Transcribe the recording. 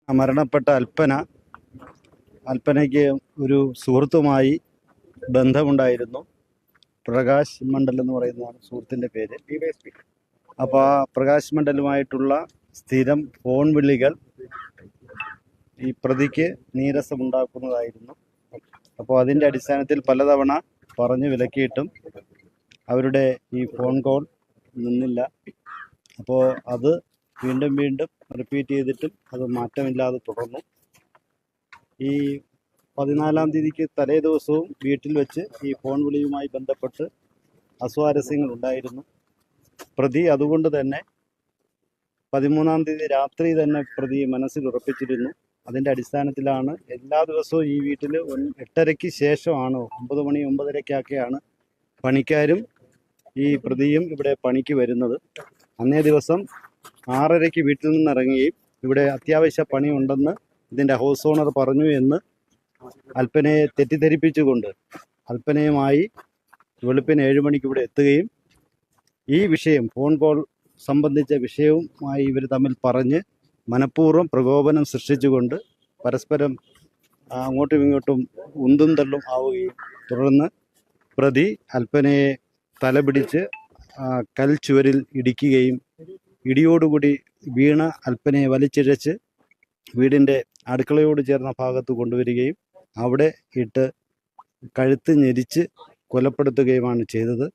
മരണപ്പെട്ട അൽപ്പനയ്ക്ക് ഒരു സുഹൃത്തുമായി ബന്ധമുണ്ടായിരുന്നു. പ്രകാശ് മണ്ഡൽ എന്ന് പറയുന്നതാണ് സുഹൃത്തിൻ്റെ പേര്. അപ്പോൾ ആ പ്രകാശ് മണ്ഡലുമായിട്ടുള്ള സ്ഥിരം ഫോൺ വിളികൾ ഈ പ്രതിക്ക് നീരസമുണ്ടാക്കുന്നതായിരുന്നു. അപ്പോൾ അതിൻ്റെ അടിസ്ഥാനത്തിൽ പലതവണ പറഞ്ഞു വിലക്കിയിട്ടും അവരുടെ ഈ ഫോൺ കോൾ നിന്നില്ല. അപ്പോൾ അത് വീണ്ടും വീണ്ടും റിപ്പീറ്റ് ചെയ്തിട്ടും അത് മാറ്റമില്ലാതെ തുടർന്നു. ഈ 14-ാം തീയതിക്ക് തലേ ദിവസവും വീട്ടിൽ വെച്ച് ഈ ഫോൺ വിളിയുമായി ബന്ധപ്പെട്ട് അസ്വാരസ്യങ്ങൾ ഉണ്ടായിരുന്നു. പ്രതി അതുകൊണ്ട് തന്നെ 13-ാം തീയതി രാത്രി തന്നെ പ്രതി മനസ്സിൽ ഉറപ്പിച്ചിരുന്നു. അതിൻ്റെ അടിസ്ഥാനത്തിലാണ് എല്ലാ ദിവസവും ഈ വീട്ടിൽ 8:30-ക്ക് ശേഷമാണ്, 9 മണി 9:30-ക്കൊക്കെയാണ് പണിക്കാരും ഈ പ്രതിയും ഇവിടെ പണിക്ക് വരുന്നത്. അന്നേ ദിവസം 6:30-ക്ക് വീട്ടിൽ നിന്ന് ഇറങ്ങുകയും ഇവിടെ അത്യാവശ്യ പണിയുണ്ടെന്ന് ഇതിൻ്റെ ഹൗസ് ഓണർ പറഞ്ഞു എന്ന് അൽപ്പനയെ തെറ്റിദ്ധരിപ്പിച്ചുകൊണ്ട് അൽപ്പനയുമായി വെളുപ്പിന് 7 മണിക്ക് ഇവിടെ എത്തുകയും ഈ വിഷയം ഫോൺ കോൾ സംബന്ധിച്ച വിഷയവുമായി ഇവർ തമ്മിൽ പറഞ്ഞ് മനഃപൂർവ്വം പ്രകോപനം സൃഷ്ടിച്ചുകൊണ്ട് പരസ്പരം അങ്ങോട്ടും ഇങ്ങോട്ടും ഉന്തും തള്ളും ആവുകയും തുടർന്ന് പ്രതി അൽപ്പനയെ തലപിടിച്ച് കൽച്ചുവരിൽ ഇടിക്കുകയും ഇടിയോടുകൂടി വീണ അൽപ്പനയെ വലിച്ചിഴച്ച് വീടിൻ്റെ അടുക്കളയോട് ചേർന്ന ഭാഗത്ത് കൊണ്ടുവരികയും അവിടെ ഇട്ട് കഴുത്ത് ഞെരിച്ച് കൊലപ്പെടുത്തുകയുമാണ് ചെയ്തത്.